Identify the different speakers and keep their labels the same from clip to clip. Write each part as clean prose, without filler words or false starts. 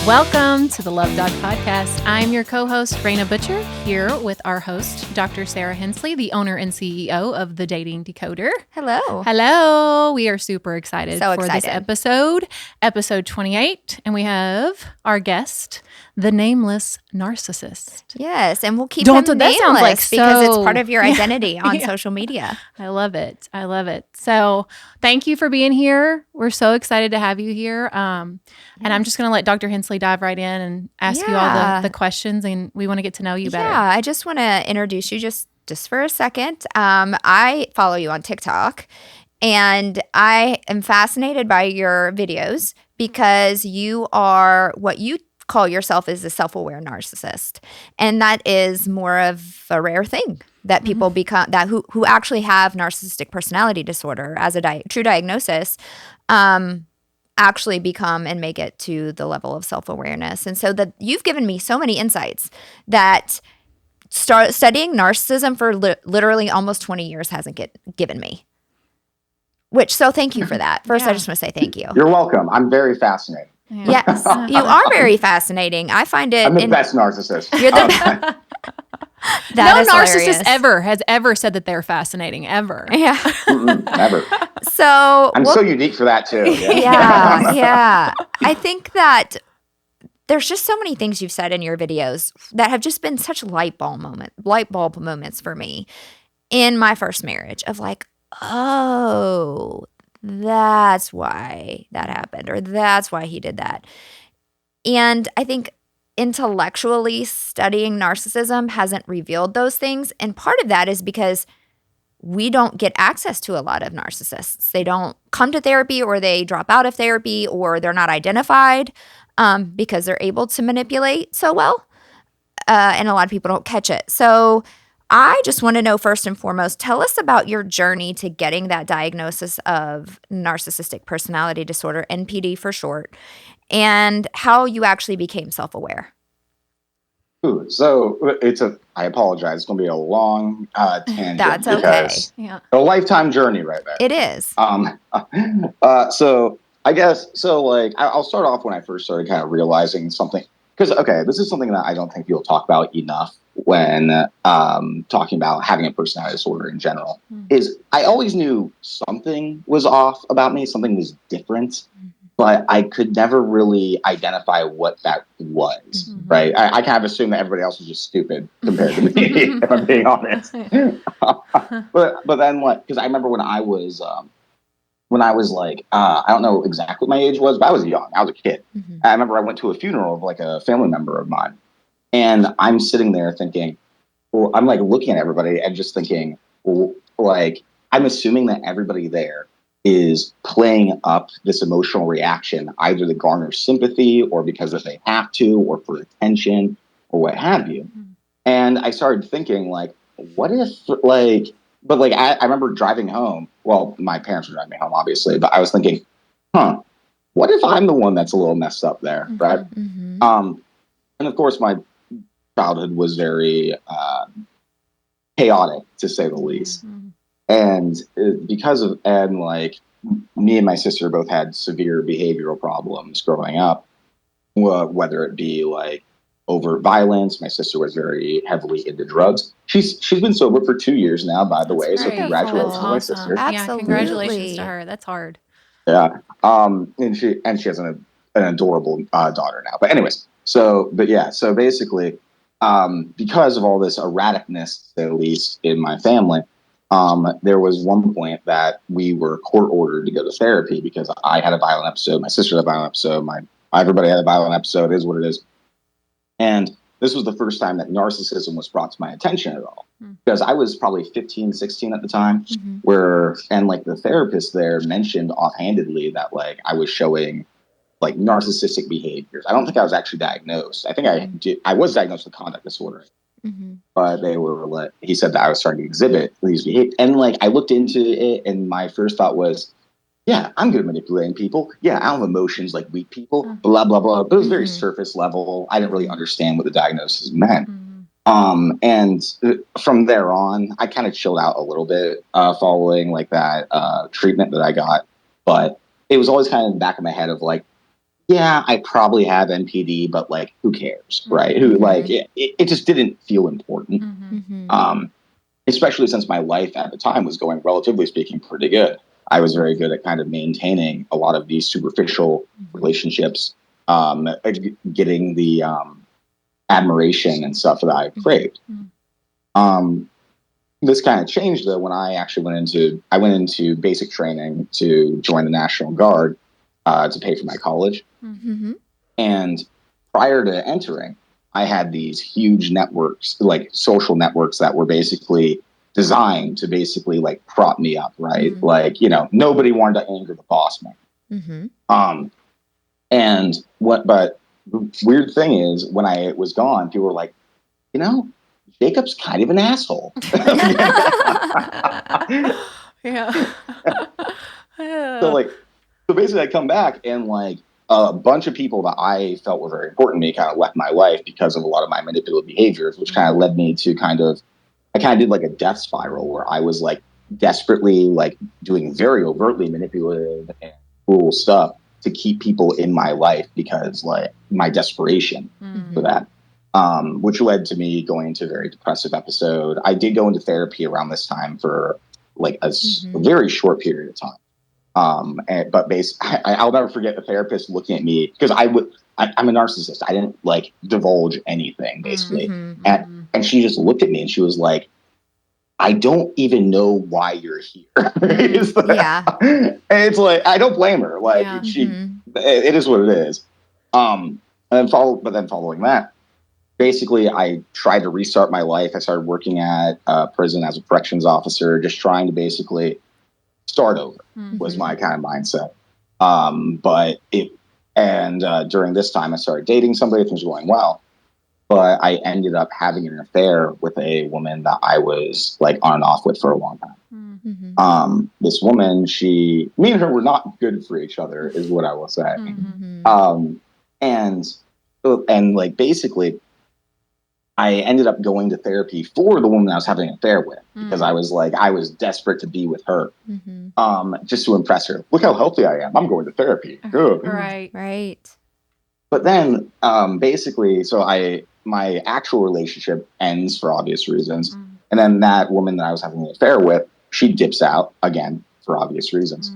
Speaker 1: Welcome to the Love Dog Podcast. I'm your co-host, Raina Butcher, here with our host, Dr. Sarah Hensley, the owner and CEO of The Dating Decoder.
Speaker 2: Hello.
Speaker 1: Hello. We are super excited for this episode 28. And we have our guest, the Nameless Narcissist.
Speaker 2: Yes, and we'll keep him nameless because it's part of your identity on social media.
Speaker 1: I love it. I love it. So thank you for being here. We're so excited to have you here. And I'm just going to let Dr. Hensley dive right in and ask you all the questions, and we want to get to know you better.
Speaker 2: Yeah, I just want to introduce you just for a second. I follow you on TikTok, and I am fascinated by your videos because you are what you call yourself is a self-aware narcissist. And that is more of a rare thing that people become, that who actually have narcissistic personality disorder as a true diagnosis, actually become and make it to the level of self-awareness. And so that you've given me so many insights that studying narcissism for literally almost 20 years hasn't given me. So thank you for that. First, I just want to say thank you.
Speaker 3: You're welcome. I'm very fascinating.
Speaker 2: Yeah. Yes, you are very fascinating. I find it.
Speaker 3: I'm the best narcissist.
Speaker 2: You're the best.
Speaker 1: No narcissist has ever said that they're fascinating, ever.
Speaker 2: Yeah.
Speaker 3: Never.
Speaker 2: So
Speaker 3: I'm so unique for that too.
Speaker 2: Yeah. I think that there's just so many things you've said in your videos that have just been such light bulb moments for me in my first marriage of like, oh, that's why that happened, or that's why he did that. And I think intellectually studying narcissism hasn't revealed those things. And part of that is because we don't get access to a lot of narcissists. They don't come to therapy, or they drop out of therapy, or they're not identified because they're able to manipulate so well. And a lot of people don't catch it. So I just want to know, first and foremost, tell us about your journey to getting that diagnosis of narcissistic personality disorder, NPD for short, and how you actually became self-aware.
Speaker 3: So I apologize. It's going to be a long tangent.
Speaker 2: That's okay.
Speaker 1: Yeah.
Speaker 3: A lifetime journey right there.
Speaker 2: It is.
Speaker 3: So I guess, I'll start off when I first started kind of realizing something. Because, this is something that I don't think people talk about enough when talking about having a personality disorder in general, is I always knew something was off about me, something was different, but I could never really identify what that was, right? I kind of assumed that everybody else was just stupid compared to me, if I'm being honest. But then, because I remember when I was I don't know exactly what my age was, but I was young. I was a kid. I remember I went to a funeral of a family member of mine. And I'm sitting there thinking, well, I'm looking at everybody and just thinking, well, I'm assuming that everybody there is playing up this emotional reaction, either to garner sympathy or because that they have to, or for attention or what have you. And I started thinking what if I remember driving home. Well, my parents were driving me home, obviously, but I was thinking, what if I'm the one that's a little messed up there, right? And of course, my childhood was very chaotic, to say the least. And me and my sister both had severe behavioral problems growing up, whether it be overt violence. My sister was very heavily into drugs. She's been sober for 2 years now, by the way. So congratulations to my sister.
Speaker 2: Absolutely.
Speaker 1: Yeah, congratulations to her. That's hard.
Speaker 3: Yeah. And she has an adorable daughter now. But anyways, so basically, because of all this erraticness, at least in my family, there was one point that we were court ordered to go to therapy because I had a violent episode, my sister had a violent episode, everybody had a violent episode. It is what it is. And this was the first time that narcissism was brought to my attention at all, because I was probably 15, 16 at the time, the therapist there mentioned offhandedly that I was showing narcissistic behaviors. I don't think I was actually diagnosed. I think I was diagnosed with conduct disorder, but he said that I was starting to exhibit these behaviors. And I looked into it, and my first thought was, yeah, I'm good at manipulating people. Yeah, I don't have emotions like weak people, blah, blah, blah. But it was very surface level. I didn't really understand what the diagnosis meant. And from there on, I kind of chilled out a little bit following that treatment that I got. But it was always kind of in the back of my head of yeah, I probably have NPD, but like, who cares, right? Who like it just didn't feel important. Especially since my life at the time was going, relatively speaking, pretty good. I was very good at kind of maintaining a lot of these superficial relationships, getting the admiration and stuff that I craved. This kind of changed though when I actually went into basic training to join the National Guard to pay for my college. And prior to entering, I had these huge networks, like social networks, that were basically designed to basically like prop me up, right? Like, you know, nobody wanted to anger the boss man. And but the weird thing is, when I was gone, people were like, you know, Jacob's kind of an asshole.
Speaker 1: Yeah.
Speaker 3: So basically I come back and like a bunch of people that I felt were very important to me kind of left my life because of a lot of my manipulative behaviors, which kind of led me to I kind of did like a death spiral where I was like desperately like doing very overtly manipulative and cruel stuff to keep people in my life because like my desperation for that. Which led to me going into a very depressive episode. I did go into therapy around this time for like a very short period of time. But I'll never forget the therapist looking at me because I'm a narcissist. I didn't like divulge anything basically. And she just looked at me and she was like, I don't even know why you're here. And it's like, I don't blame her. Like it is what it is. And then following that, basically I tried to restart my life. I started working at prison as a corrections officer, just trying to basically start over was my kind of mindset. During this time I started dating somebody, things were going well, but I ended up having an affair with a woman that I was like on and off with for a long time. This woman, me and her were not good for each other is what I will say. And like basically I ended up going to therapy for the woman I was having an affair with because I was desperate to be with her, just to impress her. Look how healthy I am. I'm going to therapy. Good.
Speaker 2: Right.
Speaker 3: But then, basically, my actual relationship ends for obvious reasons, and then that woman that I was having an affair with, she dips out again for obvious reasons.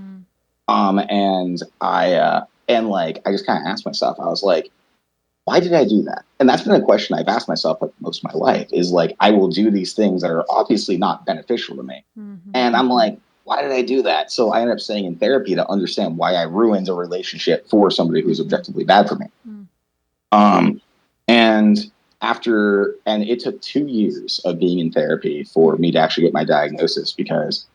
Speaker 3: And I just kind of asked myself, I was like, why did I do that? And that's been a question I've asked myself like most of my life is like, I will do these things that are obviously not beneficial to me. And I'm like, why did I do that? So I ended up staying in therapy to understand why I ruined a relationship for somebody who's objectively bad for me. And it took 2 years of being in therapy for me to actually get my diagnosis because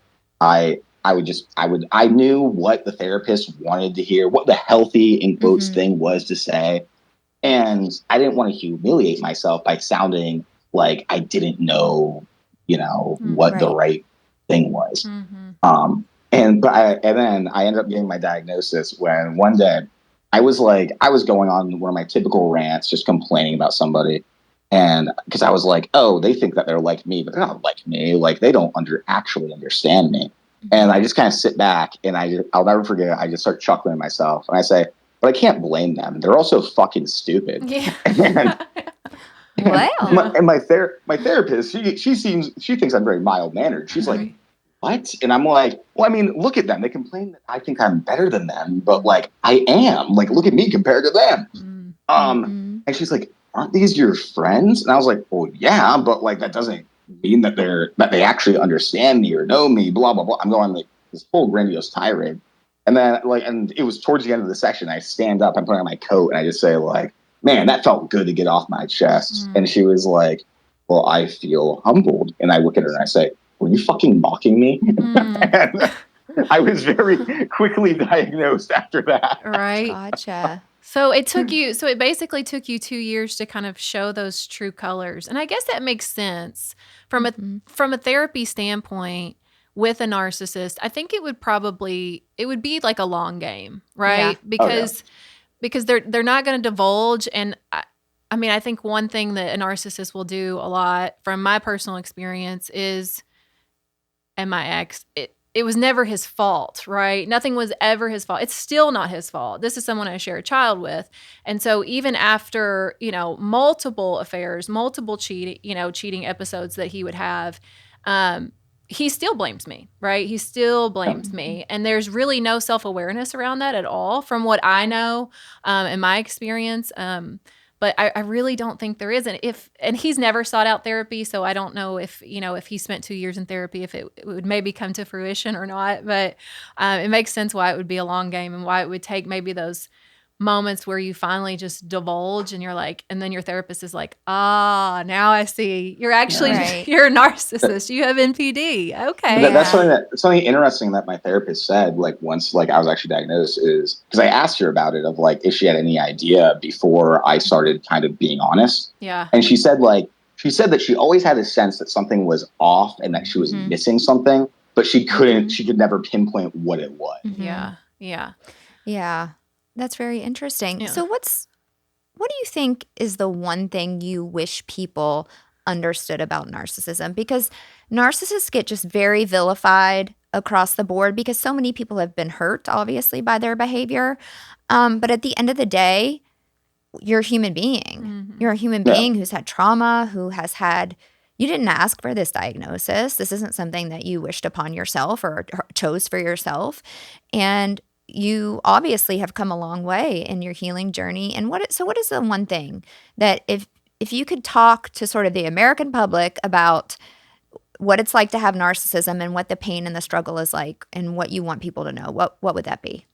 Speaker 3: I knew what the therapist wanted to hear, what the healthy in quotes thing was to say. And I didn't want to humiliate myself by sounding like I didn't know, what the right thing was. And then I ended up getting my diagnosis when one day I was going on one of my typical rants, just complaining about somebody. And because I was like, oh, they think that they're like me, but they're not like me. Like they don't actually understand me. And I just kind of sit back and I'll never forget it. I just start chuckling to myself and I say, but I can't blame them. They're also fucking stupid.
Speaker 1: Yeah.
Speaker 3: My therapist, she thinks I'm very mild mannered. She's like, what? And I'm like, well, I mean, look at them. They complain that I think I'm better than them, but like I am. Like, look at me compared to them. And she's like, aren't these your friends? And I was like, well, yeah, but like that doesn't mean that they actually understand me or know me. Blah blah blah. I'm going like this whole grandiose tirade. And then and it was towards the end of the session, I stand up, I'm putting on my coat, and I just say like, man, that felt good to get off my chest. And she was like, well, I feel humbled. And I look at her and I say, were you fucking mocking me? And I was very quickly diagnosed after that.
Speaker 1: Right.
Speaker 2: Gotcha.
Speaker 1: So it basically took you 2 years to kind of show those true colors. And I guess that makes sense from a therapy standpoint. With a narcissist, I think it would be like a long game, right?
Speaker 2: Yeah.
Speaker 1: Because they're not going to divulge. And I mean, I think one thing that a narcissist will do a lot from my personal experience is, and my ex, it was never his fault, right? Nothing was ever his fault. It's still not his fault. This is someone I share a child with. And so even after, multiple affairs, multiple cheating episodes that he would have, he still blames me, right? He still blames me. And there's really no self-awareness around that at all from what I know in my experience. But I really don't think there is. And he's never sought out therapy, so I don't know if he spent 2 years in therapy, if it would maybe come to fruition or not. But it makes sense why it would be a long game and why it would take maybe those moments where you finally just divulge and you're like, and then your therapist is like, now I see. You're actually, you're a narcissist. You have NPD. Okay.
Speaker 3: That's something interesting that my therapist said, like once like I was actually diagnosed, is because I asked her about it of like, if she had any idea before I started kind of being honest.
Speaker 1: Yeah.
Speaker 3: And she said that she always had a sense that something was off and that she was missing something, but she could never pinpoint what it was.
Speaker 1: Yeah. Yeah.
Speaker 2: Yeah. That's very interesting.
Speaker 1: Yeah.
Speaker 2: So what do you think is the one thing you wish people understood about narcissism? Because narcissists get just very vilified across the board because so many people have been hurt, obviously, by their behavior. But at the end of the day, you're a human being. Mm-hmm. You're a human being who's had trauma, who has had – you didn't ask for this diagnosis. This isn't something that you wished upon yourself or chose for yourself. And – you obviously have come a long way in your healing journey. And what is the one thing that if you could talk to sort of the American public about what it's like to have narcissism and what the pain and the struggle is like and what you want people to know, what would that be?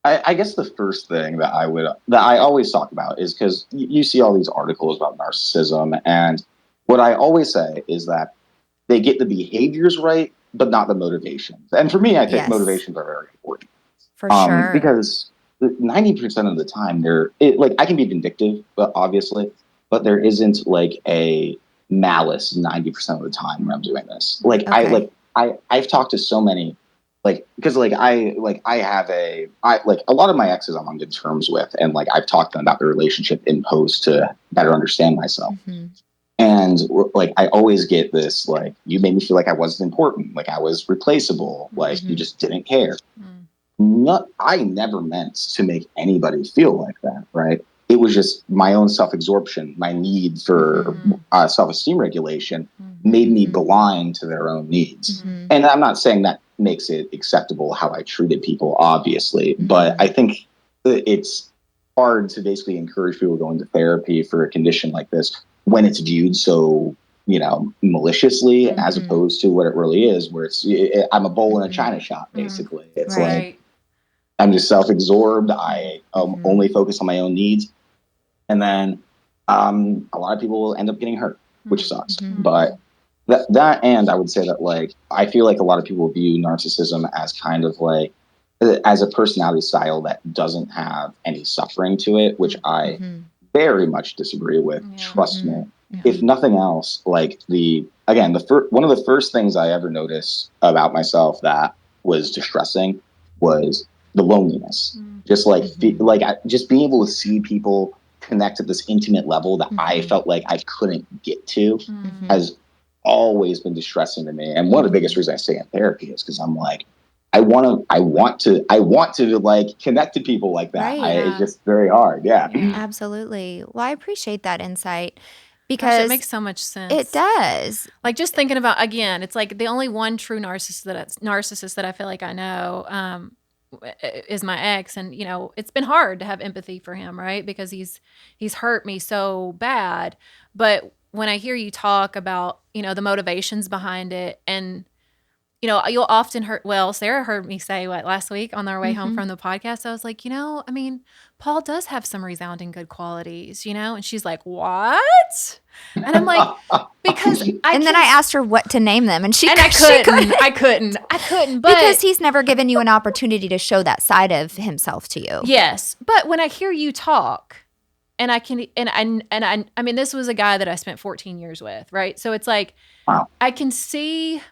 Speaker 3: I guess the first thing that I always talk about is because you see all these articles about narcissism, and what I always say is that they get the behaviors right, but not the motivations. And for me, I think motivations are very important.
Speaker 2: For sure.
Speaker 3: Because 90% of the time I can be vindictive, but obviously, but there isn't like a malice 90% of the time when I'm doing this. Like I've talked to so many, because a lot of my exes I'm on good terms with, and like I've talked to them about the relationship in post to better understand myself. Mm-hmm. And like I always get this, like, you made me feel like I wasn't important, like I was replaceable, like you just didn't care. I never meant to make anybody feel like that, right? It was just my own self-absorption, my need for self-esteem regulation made me blind to their own needs. Mm-hmm. And I'm not saying that makes it acceptable how I treated people, obviously, but I think it's hard to basically encourage people going to therapy for a condition like this when it's viewed so, maliciously, as opposed to what it really is, where I'm a bowl in a china shop, basically. It's like, I'm just self-absorbed. I only focus on my own needs. And then a lot of people will end up getting hurt, which sucks. But that and I would say that, like, I feel like a lot of people view narcissism as kind of like, as a personality style that doesn't have any suffering to it, which I very much disagree with. Trust me. If nothing else, like one of the first things I ever noticed about myself that was distressing was the loneliness. Just like, just being able to see people connect at this intimate level that I felt like I couldn't get to has always been distressing to me. And one of the biggest reasons I stay in therapy is because I'm like, I want to like connect to people like that. It's just very hard. Yeah.
Speaker 2: Absolutely. Well, I appreciate that insight.
Speaker 1: Because it makes so much sense.
Speaker 2: It does.
Speaker 1: Like, just thinking about, again, it's like the only one true narcissist that I feel like I know is my ex. And, it's been hard to have empathy for him, right? Because he's hurt me so bad. But when I hear you talk about, the motivations behind it, and, you'll often Sarah heard me say last week on our way home from the podcast, I was like, Paul does have some resounding good qualities, and she's like, what? And I'm like, because then
Speaker 2: I asked her what to name them, and
Speaker 1: I couldn't, but
Speaker 2: because he's never given you an opportunity to show that side of himself to you.
Speaker 1: Yes. But when I hear you talk, and I mean, this was a guy that I spent 14 years with, right? So it's like, I can see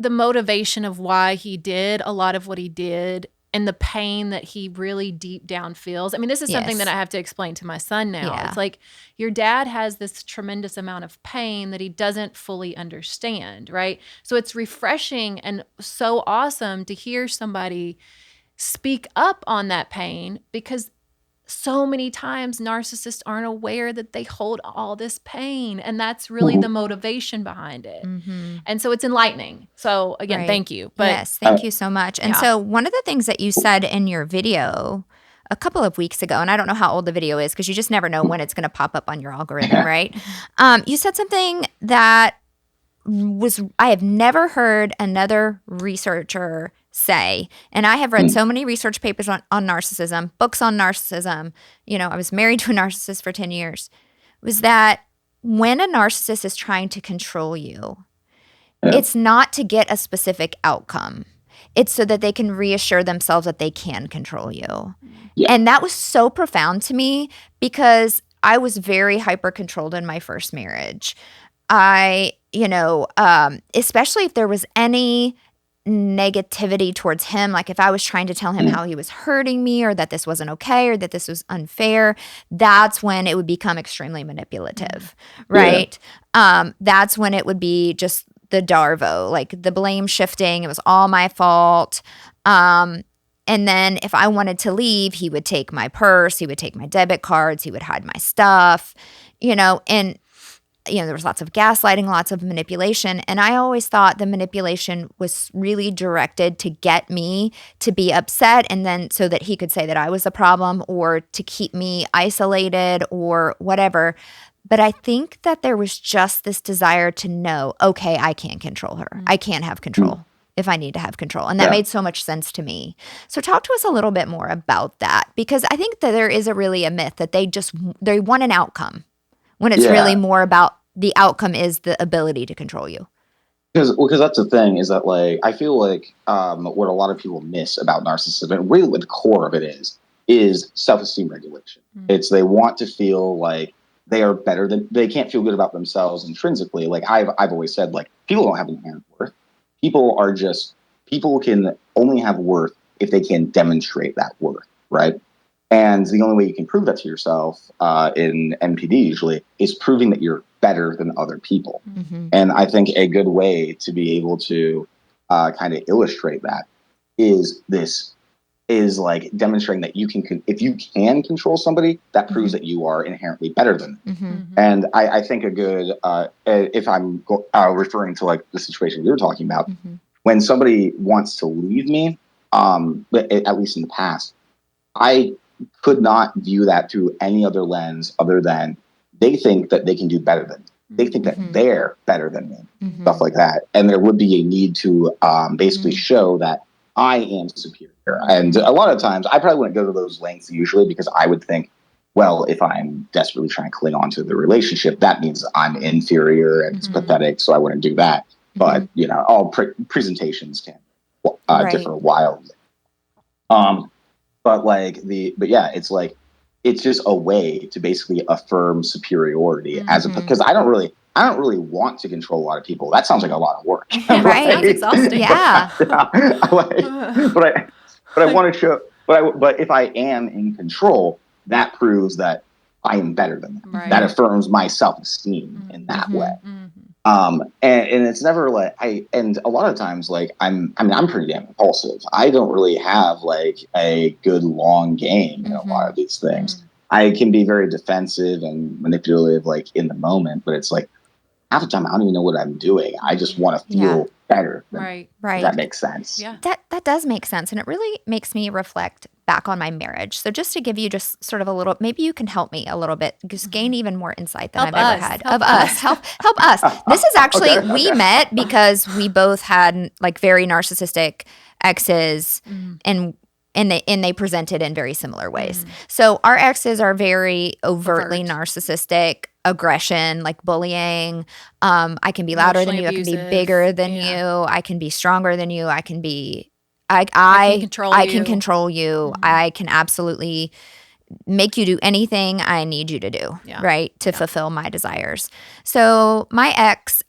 Speaker 1: the motivation of why he did a lot of what he did and the pain that he really deep down feels. I mean, this is something that I have to explain to my son now.
Speaker 2: Yeah.
Speaker 1: It's like your dad has this tremendous amount of pain that he doesn't fully understand, right? So it's refreshing and so awesome to hear somebody speak up on that pain, because so many times narcissists aren't aware that they hold all this pain, and that's really the motivation behind it. And so it's enlightening. So again, thank you.
Speaker 2: But yes, thank you so much. And so one of the things that you said in your video a couple of weeks ago, and I don't know how old the video is because you just never know when it's going to pop up on your algorithm, right? You said something that I have never heard another researcher say, and I have read so many research papers on narcissism, books on narcissism. I was married to a narcissist for 10 years, was that when a narcissist is trying to control you, it's not to get a specific outcome. It's so that they can reassure themselves that they can control you. Yeah. And that was so profound to me because I was very hyper controlled in my first marriage. Especially if there was any negativity towards him, like if I was trying to tell him how he was hurting me or that this wasn't okay or that this was unfair, that's when it would become extremely manipulative, right? Yeah. That's when it would be just the Darvo, like the blame shifting. It was all my fault. And then if I wanted to leave, he would take my purse, he would take my debit cards, he would hide my stuff, and there was lots of gaslighting, lots of manipulation. And I always thought the manipulation was really directed to get me to be upset, and then so that he could say that I was the problem or to keep me isolated or whatever. But I think that there was just this desire to know, okay, I can control her. I can have control if I need to have control. And that made so much sense to me. So talk to us a little bit more about that, because I think that there is a myth that they want an outcome, when it's really more about the outcome is the ability to control you.
Speaker 3: Because that's the thing, is that I feel like what a lot of people miss about narcissism, and really what the core of it is self-esteem regulation. It's they want to feel like they are better than, they can't feel good about themselves intrinsically. Like I've always said, people don't have inherent worth. People can only have worth if they can demonstrate that worth, right? And the only way you can prove that to yourself in NPD usually is proving that you're better than other people. And I think a good way to be able to kind of illustrate that is demonstrating that if you can control somebody, that proves that you are inherently better than them. And I think a good, if I'm referring to the situation you were talking about, when somebody wants to leave me, but at least in the past, I could not view that through any other lens other than they think that they can do better than me. They think that they're better than me, stuff like that. And there would be a need to basically show that I am superior. And a lot of times I probably wouldn't go to those lengths usually, because I would think, well, if I'm desperately trying to cling on to the relationship, that means I'm inferior and it's pathetic. So I wouldn't do that. But, all presentations can differ wildly. It's just a way to basically affirm superiority because I don't really want to control a lot of people. That sounds like a lot of work.
Speaker 2: Right? Sounds exhausting. Yeah.
Speaker 3: But I want to show. But if I am in control, that proves that I am better than them. Right. That affirms my self-esteem in that way. And it's never and a lot of times I'm pretty damn impulsive. I don't really have a good long game in a lot of these things. I can be very defensive and manipulative in the moment, but it's half the time I don't even know what I'm doing. I just want to feel better.
Speaker 1: Right.
Speaker 3: Does that make sense?
Speaker 2: Yeah. That does make sense. And it really makes me reflect back on my marriage. So just to give you just sort of a little, maybe you can help me a little bit, just gain even more insight than I've ever had of us. Help us. This is actually, we met because we both had very narcissistic exes and they presented in very similar ways. So our exes are very overtly narcissistic, aggression, bullying. I can be louder than you. Abusive. I can be bigger than you. I can be stronger than you. I can be, I can control you. I can absolutely make you do anything I need you to do, right? To fulfill my desires. So my ex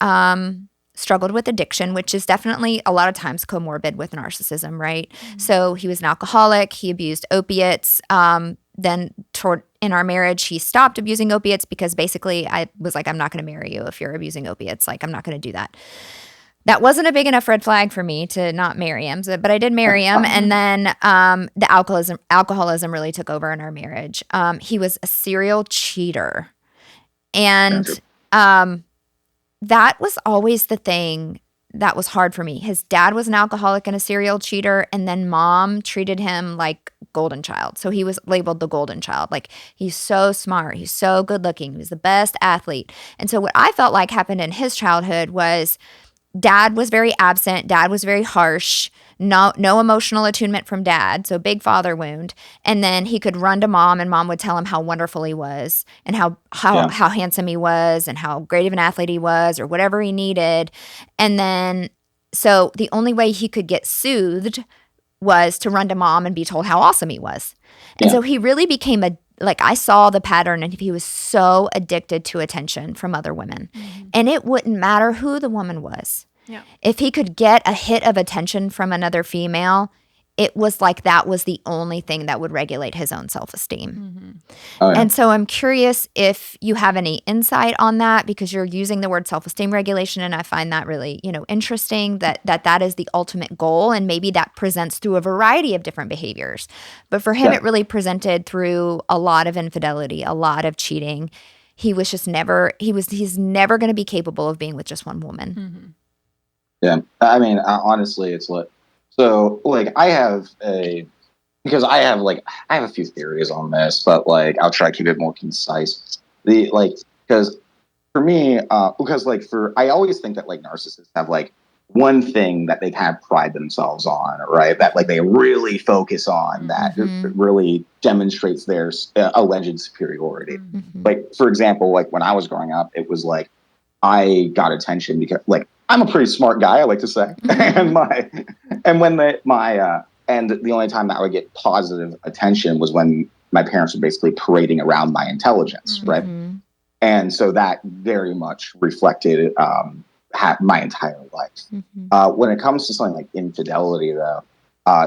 Speaker 2: struggled with addiction, which is definitely a lot of times comorbid with narcissism, right? So he was an alcoholic. He abused opiates. Then in our marriage, he stopped abusing opiates because basically I was like, I'm not going to marry you if you're abusing opiates. Like, I'm not going to do that. That wasn't a big enough red flag for me to not marry him, but I did marry him. And then the alcoholism really took over in our marriage. He was a serial cheater. And that was always the thing that was hard for me. His dad was an alcoholic and a serial cheater, and then mom treated him like golden child. So he was labeled the golden child. Like, he's so smart. He's so good looking. He was the best athlete. And so what I felt like happened in his childhood was dad was very absent. Dad was very harsh. No emotional attunement from dad. So big father wound. And then he could run to mom, and mom would tell him how wonderful he was and how handsome he was and how great of an athlete he was or whatever he needed. And then so the only way he could get soothed was to run to mom and be told how awesome he was. And so he really became I saw the pattern, and he was so addicted to attention from other women. And it wouldn't matter who the woman was. Yeah. If he could get a hit of attention from another female, it was like that was the only thing that would regulate his own self-esteem. And so I'm curious if you have any insight on that, because you're using the word self-esteem regulation, and I find that really, interesting that is the ultimate goal, and maybe that presents through a variety of different behaviors. But for him, it really presented through a lot of infidelity, a lot of cheating. He was just he's never going to be capable of being with just one woman.
Speaker 3: Yeah. I mean, honestly, it's like, so, like, I have a few theories on this, but, like, I'll try to keep it more concise. Because for me, I always think that, like, narcissists have, like, one thing that they kind of pride themselves on, right? That, like, they really focus on, that really demonstrates their alleged superiority. Like, for example, like, when I was growing up, it was, like, I got attention because, like, I'm a pretty smart guy, I like to say, and the only time that I would get positive attention was when my parents were basically parading around my intelligence, right? And so that very much reflected my entire life. When it comes to something like infidelity, though,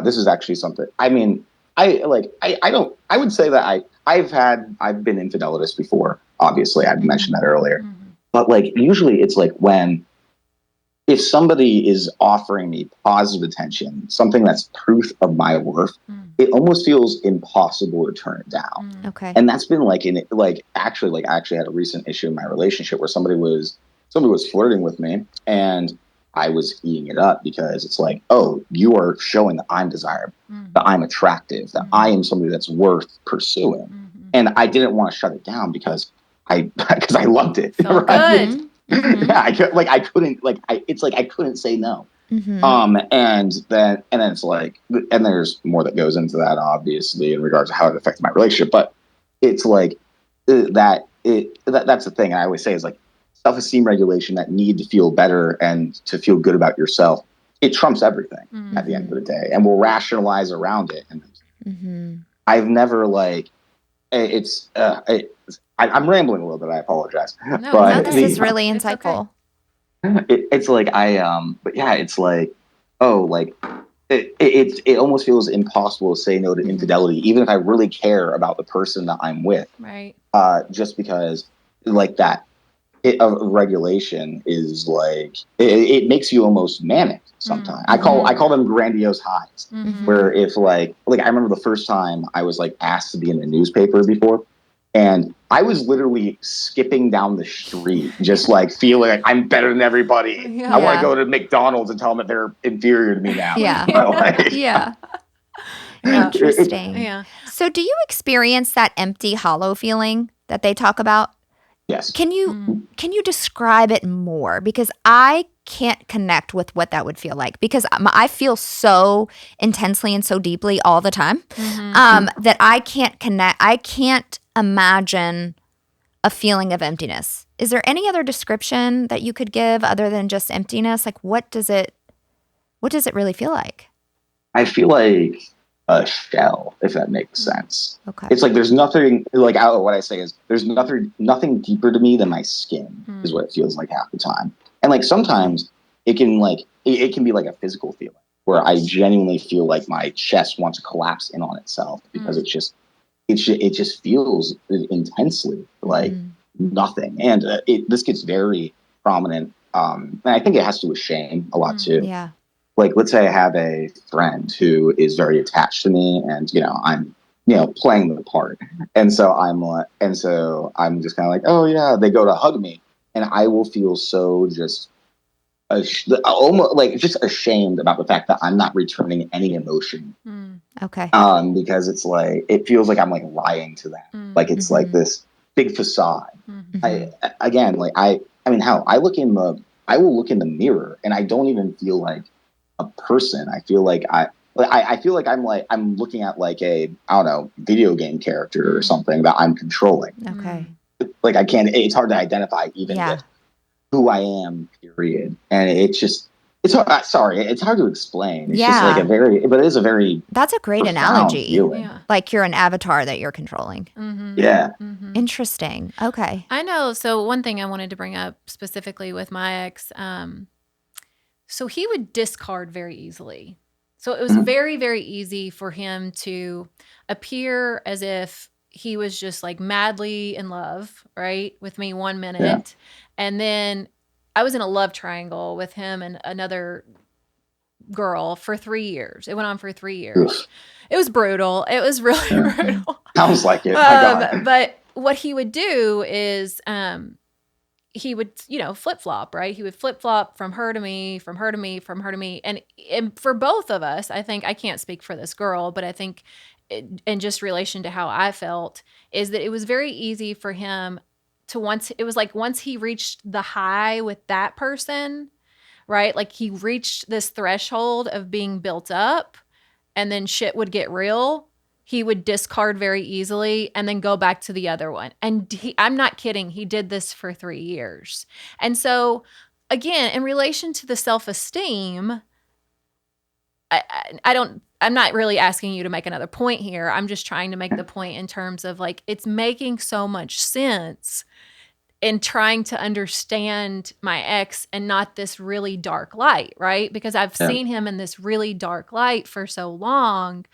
Speaker 3: this is actually something. I mean, I would say that I've been infidelitous before. Obviously, I've mentioned that earlier, but, like, usually it's like if somebody is offering me positive attention, something that's proof of my worth, it almost feels impossible to turn it down.
Speaker 2: Okay.
Speaker 3: And that's been I actually had a recent issue in my relationship where somebody was flirting with me, and I was eating it up because it's like, oh, you are showing that I'm desirable, that I'm attractive, that I am somebody that's worth pursuing. And I didn't want to shut it down because I loved it.
Speaker 1: Felt
Speaker 3: right?
Speaker 1: good.
Speaker 3: Yeah, I couldn't say no. And then it's like, and there's more that goes into that, obviously, in regards to how it affects my relationship. But it's like that's the thing I always say is, like, self-esteem regulation, that need to feel better and to feel good about yourself, it trumps everything at the end of the day, and we'll rationalize around it. And I've never I'm rambling a little bit. I apologize.
Speaker 2: No, this is really insightful.
Speaker 3: It's like but yeah, it's like, oh, like it almost feels impossible to say no to infidelity, even if I really care about the person that I'm with.
Speaker 1: Right.
Speaker 3: Just because, like, that regulation is like it makes you almost manic sometimes. I call them grandiose highs, where if like I remember the first time I was, like, asked to be in the newspaper before. And I was literally skipping down the street, just, like, feeling like I'm better than everybody. I want to go to McDonald's and tell them that they're inferior to me now.
Speaker 2: Interesting. So do you experience that empty, hollow feeling that they talk about?
Speaker 3: Yes.
Speaker 2: Can you describe it more? Because I can't connect with what that would feel like, because I feel so intensely and so deeply all the time that I can't connect. I can't imagine a feeling of emptiness. Is there any other description that you could give other than just emptiness? Like, what does it really feel like?
Speaker 3: I feel like a shell, if that makes sense.
Speaker 2: Okay.
Speaker 3: It's like there's nothing, like, what I say is there's nothing deeper to me than my skin is what it feels like half the time. And, like, sometimes it can like, it can be like a physical feeling where I genuinely feel like my chest wants to collapse in on itself because it just feels intensely like nothing. And this gets very prominent. And I think it has to do with shame a lot too.
Speaker 2: Yeah.
Speaker 3: Like, let's say I have a friend who is very attached to me, and I'm playing the part, and so I'm just kind of like, oh yeah, they go to hug me, and I will feel so just almost like just ashamed about the fact that I'm not returning any emotion.
Speaker 2: Okay.
Speaker 3: Because it's like, it feels like I'm like lying to them. Like it's like this big facade. I will look in the mirror and I don't even feel like a person. I feel like I feel like I'm looking at like a, I don't know, video game character or something that I'm controlling.
Speaker 2: Okay.
Speaker 3: Like it's hard to identify even with who I am, period. And it's hard to explain. It's just like but it is a very,
Speaker 2: that's a great analogy.
Speaker 3: Yeah.
Speaker 2: Like you're an avatar that you're controlling.
Speaker 3: Yeah.
Speaker 2: Interesting. Okay.
Speaker 1: I know. So one thing I wanted to bring up specifically with my ex, so he would discard very easily. So it was very, very easy for him to appear as if he was just like madly in love, right, with me 1 minute. Yeah. And then I was in a love triangle with him and another girl for 3 years. It went on for 3 years. It was brutal. It was really brutal.
Speaker 3: Sounds like it. My God.
Speaker 1: But what he would do is he would, flip-flop, right? He would flip-flop from her to me, from her to me, from her to me. And for both of us, I think, I can't speak for this girl, but I think in just relation to how I felt, is that it was very easy for him to once he reached the high with that person, right? Like he reached this threshold of being built up and then shit would get real. He would discard very easily and then go back to the other one. And I'm not kidding. He did this for 3 years. And so again, in relation to the self-esteem, I'm not really asking you to make another point here. I'm just trying to make the point in terms of like, it's making so much sense in trying to understand my ex and not this really dark light, right? Because I've seen him in this really dark light for so long,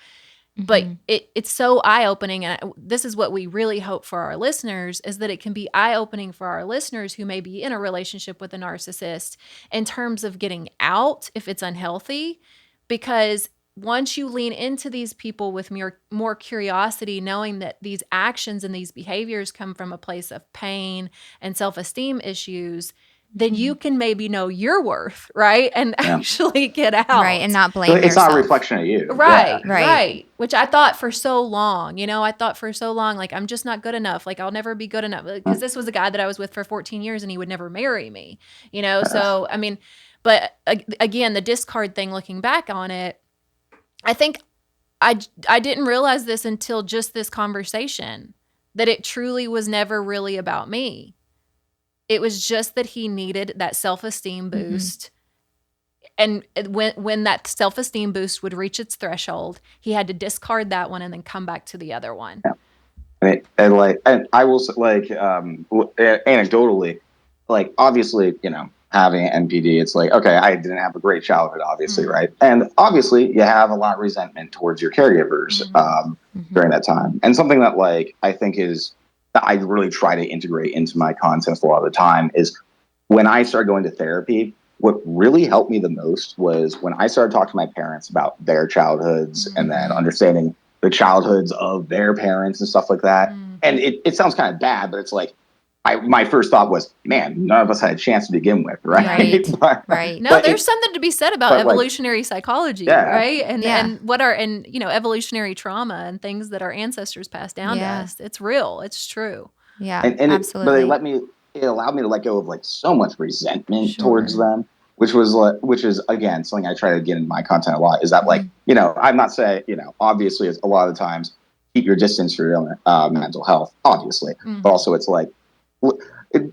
Speaker 1: but it's so eye-opening. And this is what we really hope for our listeners, is that it can be eye-opening for our listeners who may be in a relationship with a narcissist in terms of getting out if it's unhealthy. Because once you lean into these people with more curiosity, knowing that these actions and these behaviors come from a place of pain and self-esteem issues, then you can maybe know your worth, right? And actually get out.
Speaker 2: Right, and not blame yourself.
Speaker 3: It's not a reflection of you.
Speaker 1: Right. Which I thought for so long, like, I'm just not good enough. Like, I'll never be good enough. Because this was a guy that I was with for 14 years and he would never marry me, So, I mean, but again, the discard thing, looking back on it, I think I didn't realize this until just this conversation, that it truly was never really about me. It was just that he needed that self-esteem boost. And when that self-esteem boost would reach its threshold, he had to discard that one and then come back to the other one.
Speaker 3: Yeah. And I will say, like, anecdotally, like, obviously, having an NPD, it's like, okay, I didn't have a great childhood, obviously, right? And obviously, you have a lot of resentment towards your caregivers during that time. And something that, like, I think that I really try to integrate into my content a lot of the time is when I started going to therapy, what really helped me the most was when I started talking to my parents about their childhoods and then understanding the childhoods of their parents and stuff like that. And it sounds kind of bad, but it's like, my first thought was, man, none of us had a chance to begin with, right?
Speaker 2: Right.
Speaker 1: No, there's something to be said about evolutionary psychology, right? And evolutionary trauma and things that our ancestors passed down to us. It's real. It's true.
Speaker 2: Yeah,
Speaker 3: and
Speaker 2: absolutely.
Speaker 3: But it allowed me to let go of like so much resentment towards them, which is again something I try to get in my content a lot. Is that like I'm not saying obviously it's a lot of the times keep your distance for your mental health, obviously, but also it's like. And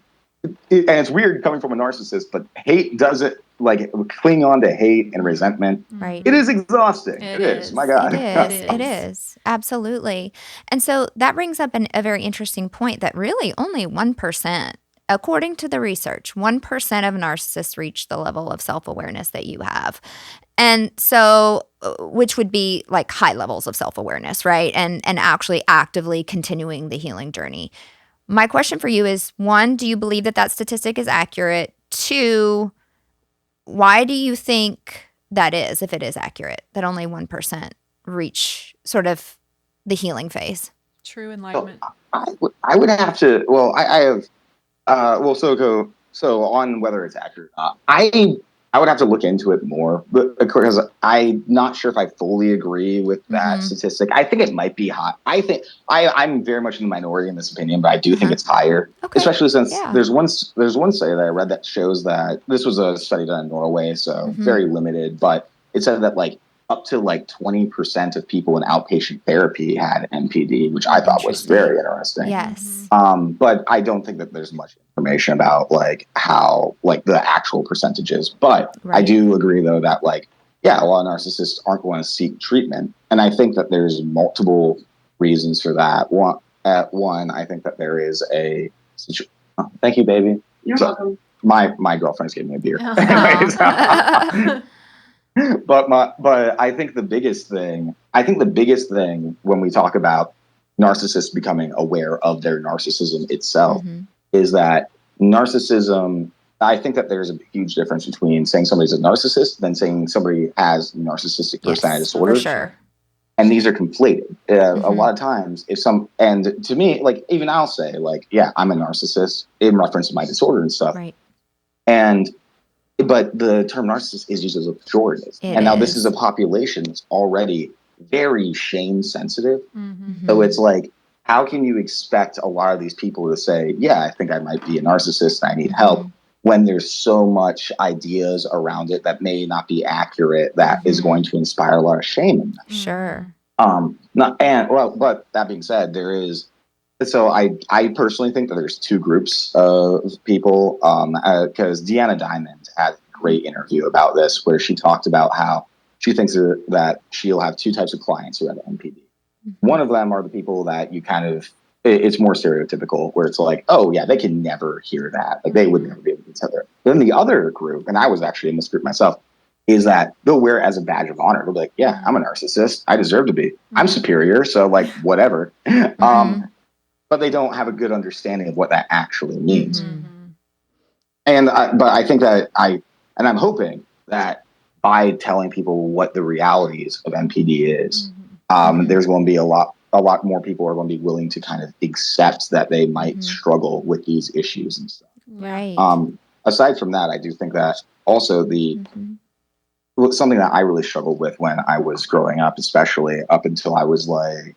Speaker 3: it's weird coming from a narcissist, but hate doesn't like cling on to hate and resentment.
Speaker 2: Right.
Speaker 3: It is exhausting. It is. My God.
Speaker 2: It is. Absolutely. And so that brings up a very interesting point that really only 1% according to the research, 1% of narcissists reach the level of self-awareness that you have. And so, which would be like high levels of self-awareness, right? And actually actively continuing the healing journey. My question for you is, 1, do you believe that statistic is accurate? 2, why do you think that is, if it is accurate, that only 1% reach sort of the healing phase?
Speaker 1: True enlightenment.
Speaker 3: So I would have to, well, I have, so on whether it's accurate or not, I would have to look into it more, but because I'm not sure if I fully agree with that statistic. I think it might be high. I think I'm very much in the minority in this opinion, but I do think it's higher, especially since there's one study that I read that shows that this was a study done in Norway, so very limited, but it said that like up to like 20% of people in outpatient therapy had MPD, which I thought was very interesting.
Speaker 2: Yes.
Speaker 3: But I don't think that there's much information about like how like the actual percentages. But I do agree though that like, yeah, a lot of narcissists aren't going to seek treatment. And I think that there's multiple reasons for that. One, I think that there is thank you, baby.
Speaker 4: You're welcome.
Speaker 3: My girlfriend's giving me a beer. Anyways, but I think the biggest thing when we talk about narcissists becoming aware of their narcissism itself is that narcissism, I think that there's a huge difference between saying somebody's a narcissist than saying somebody has narcissistic personality disorder.
Speaker 2: For sure.
Speaker 3: And these are conflated. A lot of times and to me, like even I'll say like, yeah, I'm a narcissist in reference to my disorder and stuff.
Speaker 2: Right.
Speaker 3: But the term narcissist is used as a pejorative. Now this is a population that's already very shame sensitive. So it's like, how can you expect a lot of these people to say, yeah, I think I might be a narcissist and I need help, when there's so much ideas around it that may not be accurate, that is going to inspire a lot of shame in them.
Speaker 2: Sure.
Speaker 3: But that being said, there is. So I personally think that there's 2 groups of people, because Deanna Diamond had a great interview about this where she talked about how she thinks that she'll have 2 types of clients who have MPD. One of them are the people that you kind of, it's more stereotypical where it's like, oh yeah, they can never hear that. Like they would never be able to tell there. Then the other group, and I was actually in this group myself, is that they'll wear it as a badge of honor. They'll be like, yeah, I'm a narcissist. I deserve to be. I'm superior. So like, whatever. But they don't have a good understanding of what that actually means. But I think that I'm hoping that by telling people what the realities of MPD is, there's going to be a lot more people are going to be willing to kind of accept that they might struggle with these issues and stuff.
Speaker 2: Right.
Speaker 3: Aside from that, I do think that also something that I really struggled with when I was growing up, especially up until I was like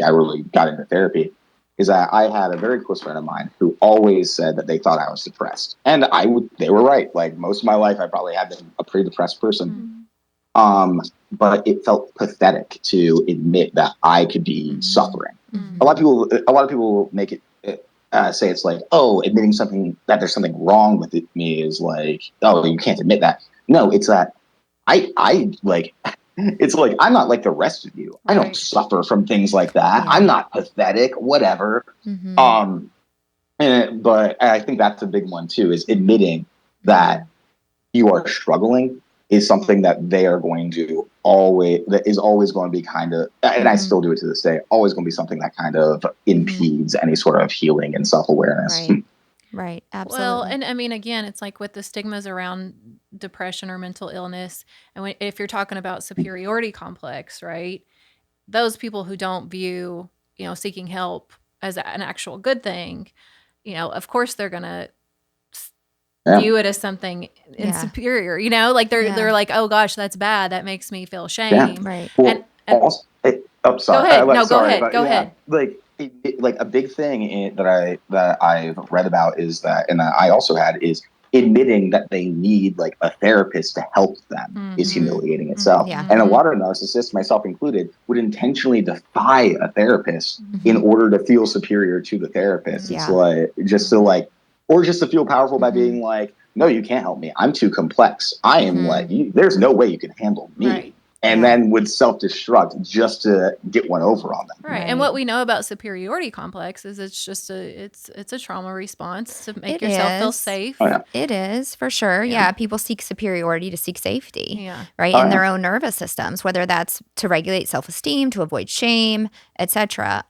Speaker 3: I really got into therapy, is that I had a very close friend of mine who always said that they thought I was depressed. And they were right. Like most of my life, I probably had been a pretty depressed person. But it felt pathetic to admit that I could be suffering. A lot of people make it, say it's like, oh, admitting that there's something wrong with me is like, oh, you can't admit that. No, it's that I like, it's like, I'm not like the rest of you. I don't suffer from things like that. I'm not pathetic, whatever. But I think that's a big one too, is admitting that you are struggling is something that they are going to that is always going to be kind of, and I still do it to this day, always going to be something that kind of impedes any sort of healing and self-awareness.
Speaker 2: Right. Absolutely.
Speaker 1: Well, and I mean, again, it's like with the stigmas around depression or mental illness, and if you're talking about superiority complex, right? Those people who don't view, seeking help as an actual good thing, of course they're going to view it as something superior, like they're like, oh gosh, that's bad. That makes me feel shame.
Speaker 3: Yeah.
Speaker 2: Right.
Speaker 3: Well, sorry.
Speaker 1: Go ahead. Go ahead.
Speaker 3: Like a big thing that I've read about is that, and I also had, is admitting that they need like a therapist to help them is humiliating itself. And a lot of narcissists, myself included, would intentionally defy a therapist in order to feel superior to the therapist. It's like just to feel powerful by being like, no, you can't help me. I'm too complex. I am like, there's no way you can handle me.
Speaker 1: Right.
Speaker 3: and then would self-destruct just to get one over on them.
Speaker 1: Right. And what we know about superiority complex is it's just it's a trauma response to make yourself feel safe.
Speaker 3: Oh, yeah.
Speaker 2: It is, for sure. Yeah. People seek superiority to seek safety, right?
Speaker 3: Oh,
Speaker 2: in their own nervous systems, whether that's to regulate self-esteem, to avoid shame, etc.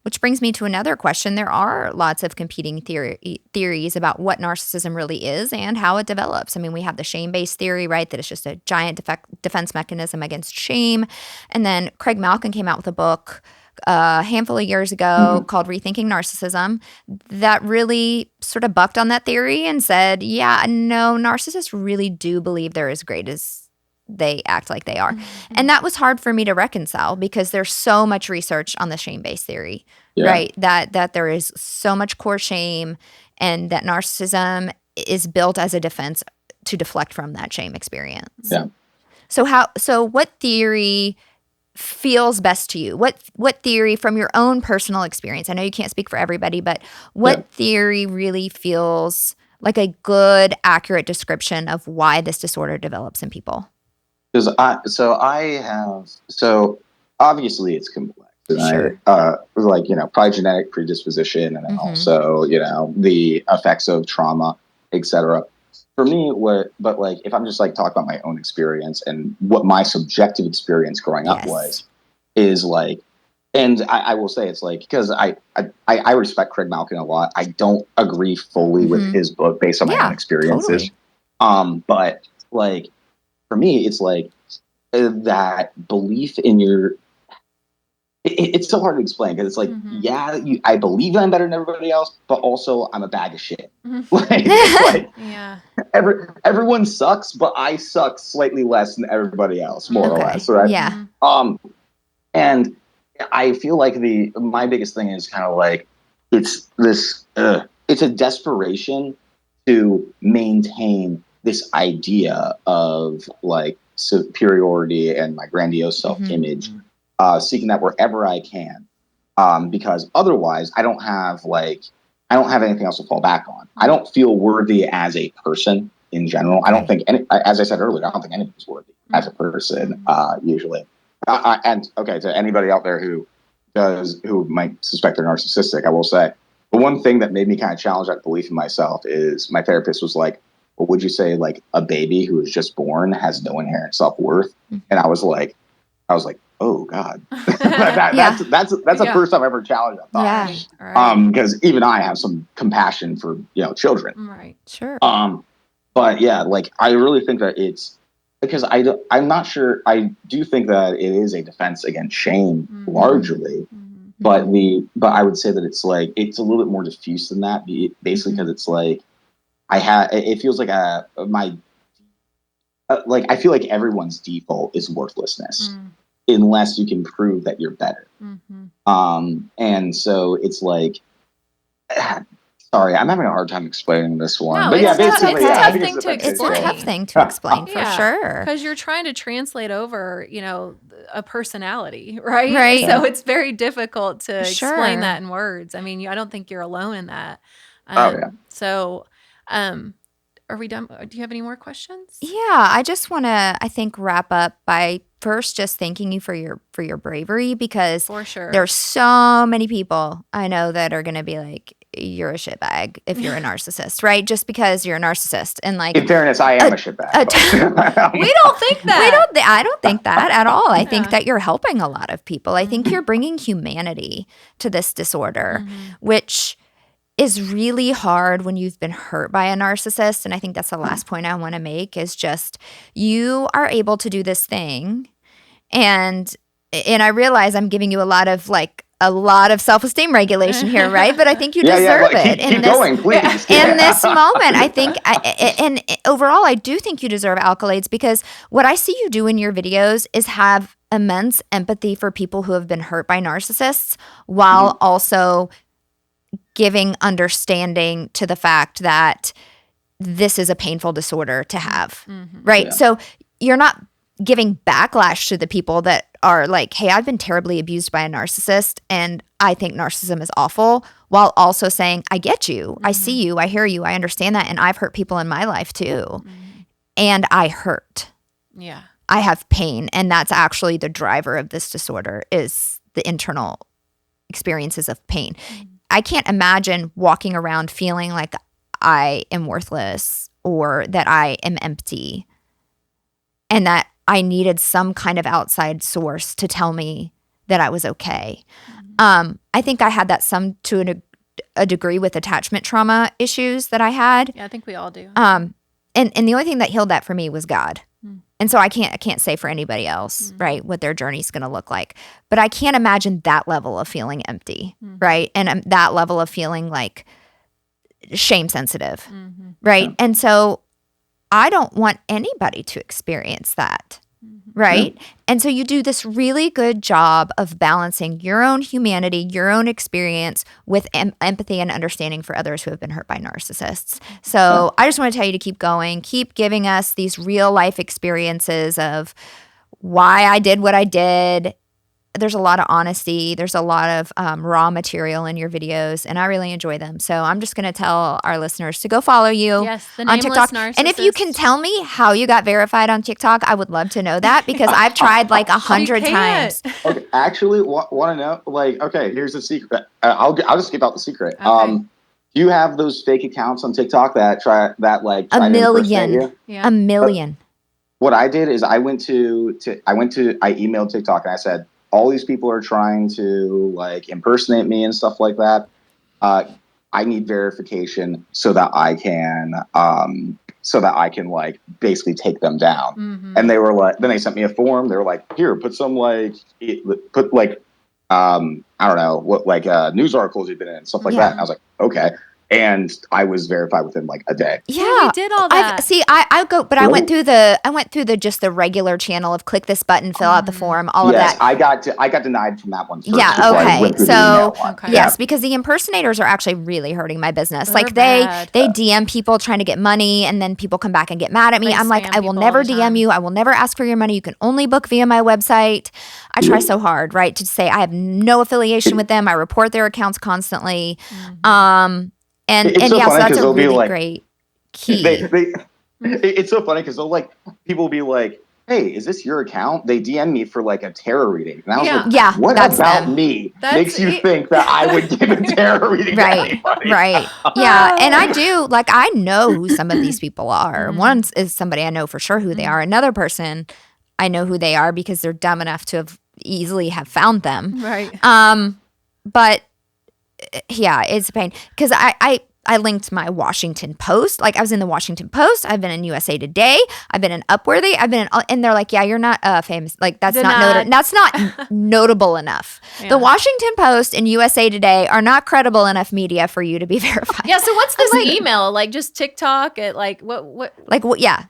Speaker 2: Which brings me to another question. There are lots of competing theories about what narcissism really is and how it develops. I mean, we have the shame-based theory, right, that it's just a giant defense mechanism against shame. And then Craig Malkin came out with a book a handful of years ago called Rethinking Narcissism that really sort of bucked on that theory and said, yeah, no, narcissists really do believe they're as great as they act like they are. And that was hard for me to reconcile because there's so much research on the shame-based theory, right? That there is so much core shame and that narcissism is built as a defense to deflect from that shame experience.
Speaker 3: Yeah.
Speaker 2: So what theory feels best to you? What theory from your own personal experience? I know you can't speak for everybody, but what theory really feels like a good, accurate description of why this disorder develops in people?
Speaker 3: Because obviously it's complex. And probably genetic predisposition, and then also, the effects of trauma, etc. For me, if I'm just talking about my own experience and what my subjective experience growing up is and I will say it's because I respect Craig Malkin a lot. I don't agree fully with his book based on my own experiences. Totally. But for me, it's that belief in your. It's so hard to explain because it's I believe I'm better than everybody else, but also I'm a bag of shit. Everyone sucks, but I suck slightly less than everybody else, more or less, right?
Speaker 2: Yeah.
Speaker 3: And I feel like my biggest thing is kind of it's this. It's a desperation to maintain this idea of superiority and my grandiose self-image, seeking that wherever I can, because otherwise I don't have anything else to fall back on. I don't feel worthy as a person in general. I don't think as I said earlier, I don't think anybody's worthy as a person, usually. To anybody out there who might suspect they're narcissistic, I will say the one thing that made me kind of challenge that belief in myself is my therapist was like, well, would you say a baby who is just born has no inherent self-worth? And I was like, oh God, that's the first time I ever challenged that thought.
Speaker 2: Yeah, right.
Speaker 3: Because even I have some compassion for children.
Speaker 1: Right.
Speaker 2: Sure.
Speaker 3: But yeah, I really think that it's because I'm not sure. I do think that it is a defense against shame largely, but I would say that it's a little bit more diffuse than that. Basically, because it's it feels like I feel like everyone's default is worthlessness unless you can prove that you're better. And so it's sorry, I'm having a hard time explaining this one.
Speaker 1: No,
Speaker 3: but
Speaker 1: it's
Speaker 3: basically,
Speaker 1: it's a tough thing to explain.
Speaker 2: It's a tough thing to explain for sure.
Speaker 1: Because you're trying to translate over, a personality, right?
Speaker 2: Right.
Speaker 1: So it's very difficult to explain that in words. I mean, I don't think you're alone in that. So, are we done? Do you have any more questions?
Speaker 2: Yeah, I just want to, I think, wrap up by first just thanking you for your bravery, because
Speaker 1: for sure
Speaker 2: there's so many people I know that are going to be like, you're a shitbag if you're a narcissist, right? Just because you're a narcissist. And in
Speaker 3: fairness, I am a shitbag.
Speaker 1: We don't think that.
Speaker 2: I don't think that at all. I think that you're helping a lot of people. I think you're bringing humanity to this disorder, which is really hard when you've been hurt by a narcissist. And I think that's the last point I want to make is just you are able to do this thing. And I realize I'm giving you a lot of self-esteem regulation here, right? But I think you deserve it.
Speaker 3: Keep going, please.
Speaker 2: In this moment, I think, and overall, I do think you deserve accolades, because what I see you do in your videos is have immense empathy for people who have been hurt by narcissists, while also giving understanding to the fact that this is a painful disorder to have, right? Yeah. So you're not giving backlash to the people that are like, hey, I've been terribly abused by a narcissist and I think narcissism is awful, while also saying, I get you, I see you, I hear you, I understand that, and I've hurt people in my life too. And I hurt.
Speaker 1: Yeah.
Speaker 2: I have pain, and that's actually the driver of this disorder is the internal experiences of pain. I can't imagine walking around feeling like I am worthless or that I am empty and that I needed some kind of outside source to tell me that I was okay. I think I had that to a degree with attachment trauma issues that I had.
Speaker 1: Yeah, I think we all do.
Speaker 2: And the only thing that healed that for me was God. And so I can't say for anybody else, right, what their journey's going to look like. But I can't imagine that level of feeling empty, right? And that level of feeling like shame sensitive, right? And so I don't want anybody to experience that, right? Yeah. And so you do this really good job of balancing your own humanity, your own experience with empathy and understanding for others who have been hurt by narcissists. So I just want to tell you to keep going, keep giving us these real life experiences of why I did what I did. There's a lot of honesty. There's a lot of raw material in your videos, and I really enjoy them. So I'm just going to tell our listeners to go follow you on TikTok.
Speaker 1: Narcissist.
Speaker 2: And if you can tell me how you got verified on TikTok, I would love to know that because I've tried like 100 times.
Speaker 3: Okay, actually, want to know? Like, okay, here's the secret. I'll just give out the secret.
Speaker 1: Okay.
Speaker 3: Do you have those fake accounts on TikTok that try to impersonate you?
Speaker 2: Yeah. A million.
Speaker 3: What I did is I emailed TikTok and I said, all these people are trying to like impersonate me and stuff like that. I need verification so that I can like basically take them down. And they were like, then they sent me a form. They were like, here, put some I don't know what, like news articles you've been in and stuff like that. And I was like, okay. And I was verified within like a day.
Speaker 1: Yeah, you did all that.
Speaker 2: I went through the just the regular channel of click this button, fill out the form, all of that.
Speaker 3: I got denied from that one first.
Speaker 2: Yeah, okay. So yes, because the impersonators are actually really hurting my business. Like they DM people trying to get money, and then people come back and get mad at me. I'm like, I will never DM you. I will never ask for your money. You can only book via my website. I try so hard, right, to say I have no affiliation with them. I report their accounts constantly. And so that's a really great key.
Speaker 3: It's so funny because people will be like, hey, is this your account? They DM me for like a tarot reading. And I was like, what about me makes you think that I would give a tarot reading to anybody?
Speaker 2: Right. Yeah. And I do, like, I know who some of these people are. One is somebody I know for sure who they are. Another person, I know who they are because they're dumb enough to have easily have found them.
Speaker 1: Right.
Speaker 2: But yeah, it's a pain because I linked my Washington Post. Like I was in the Washington Post. I've been in USA Today. I've been in Upworthy. And they're like, yeah, you're not famous. Like that's not notable enough. Yeah. The Washington Post and USA Today are not credible enough media for you to be verified.
Speaker 1: Yeah. So what's this email? Like just TikTok at like what?
Speaker 2: Like what? Yeah.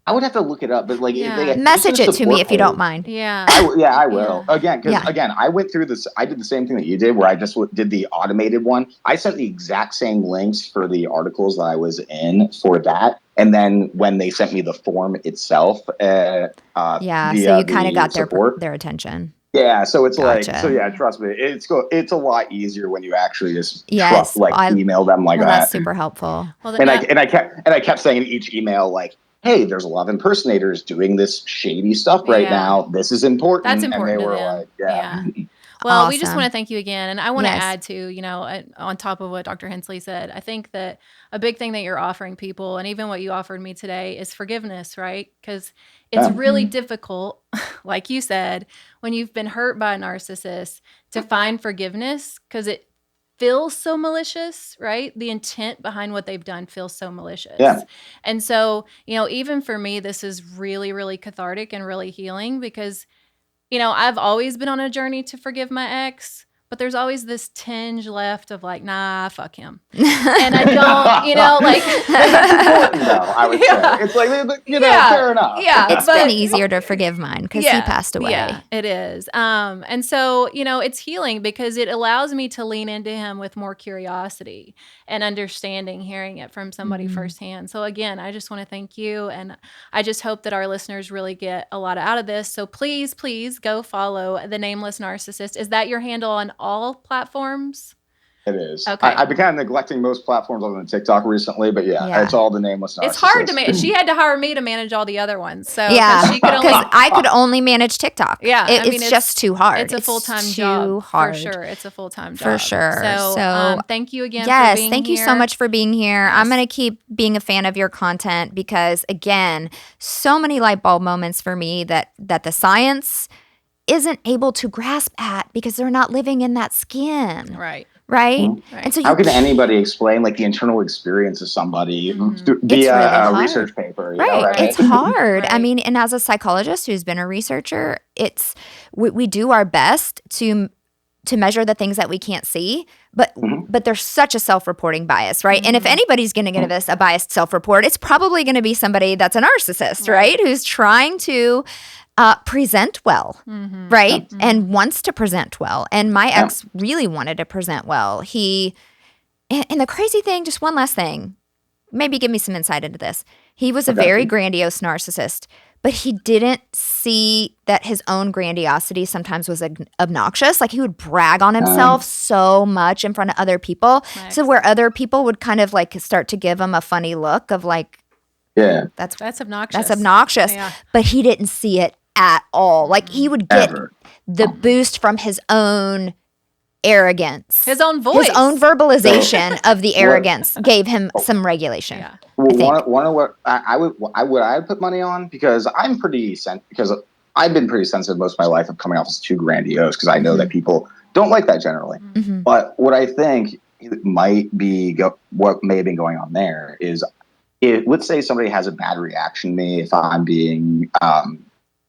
Speaker 3: I would have to look it up, but like
Speaker 2: message it to me if you don't mind.
Speaker 1: Yeah,
Speaker 3: I will. Again, because I went through this. I did the same thing that you did, where I just did the automated one. I sent the exact same links for the articles that I was in for that, and then when they sent me the form itself,
Speaker 2: so you kind of got their attention.
Speaker 3: Yeah, so it's trust me, it's a lot easier when you actually just email them like that.
Speaker 2: That's super helpful.
Speaker 3: Well, I kept saying in each email like, hey, there's a lot of impersonators doing this shady stuff right now. This is important.
Speaker 1: That's important.
Speaker 3: And they were
Speaker 1: like, Well, awesome. We just want to thank you again. And I want to add to, on top of what Dr. Hensley said, I think that a big thing that you're offering people, and even what you offered me today, is forgiveness, right? Because it's really difficult, like you said, when you've been hurt by a narcissist to find forgiveness because it feels so malicious, right? The intent behind what they've done feels so malicious.
Speaker 3: Yeah.
Speaker 1: And so, even for me, this is really, really cathartic and really healing because, I've always been on a journey to forgive my ex, but there's always this tinge left of like, nah, fuck him. And I don't, like.
Speaker 3: It's important though, I would say. It's like, fair enough.
Speaker 2: Yeah. It's been easier to forgive mine because he passed away.
Speaker 1: Yeah, it is. And so, it's healing because it allows me to lean into him with more curiosity and understanding, hearing it from somebody firsthand. So again, I just want to thank you. And I just hope that our listeners really get a lot out of this. So please go follow the Nameless Narcissist. Is that your handle on all platforms?
Speaker 3: It is.
Speaker 1: Okay.
Speaker 3: I've been kind of neglecting most platforms other than TikTok recently, but it's all the Nameless Narcissist.
Speaker 1: It's hard to manage. She had to hire me to manage all the other ones. So
Speaker 2: she could only, because I could only manage TikTok.
Speaker 1: Yeah,
Speaker 2: it's just too hard.
Speaker 1: It's a full-time job.
Speaker 2: Too hard.
Speaker 1: For sure. It's a full-time job.
Speaker 2: For sure.
Speaker 1: So thank you again for being here.
Speaker 2: Thank you so much for being here. Yes. I'm going to keep being a fan of your content because, again, so many light bulb moments for me that the science isn't able to grasp at because they're not living in that skin.
Speaker 1: Right.
Speaker 2: Right?
Speaker 3: Mm-hmm. And so how can anybody explain like the internal experience of somebody via a research paper? You know, right?
Speaker 2: It's hard. I mean, and as a psychologist who's been a researcher, we do our best to measure the things that we can't see, but there's such a self-reporting bias, right? And if anybody's going to give us a biased self-report, it's probably going to be somebody that's a narcissist, right? Who's trying to present well, right? And wants to present well. And my ex really wanted to present well. And the crazy thing, just one last thing, maybe give me some insight into this. He was a very grandiose narcissist, but he didn't see that his own grandiosity sometimes was obnoxious. Like he would brag on himself so much in front of other people. So where other people would kind of like start to give him a funny look of like, that's
Speaker 1: obnoxious.
Speaker 2: That's obnoxious. Yeah. But he didn't see it at all. Like he would get the boost from his own arrogance.
Speaker 1: His own voice.
Speaker 2: His own verbalization of the arrogance gave him some regulation. Yeah.
Speaker 3: Well, one of what I would put money on, because I'm because I've been pretty sensitive most of my life of coming off as too grandiose, because I know that people don't like that generally. But what I think might be what may have been going on there is, let's say somebody has a bad reaction to me if I'm being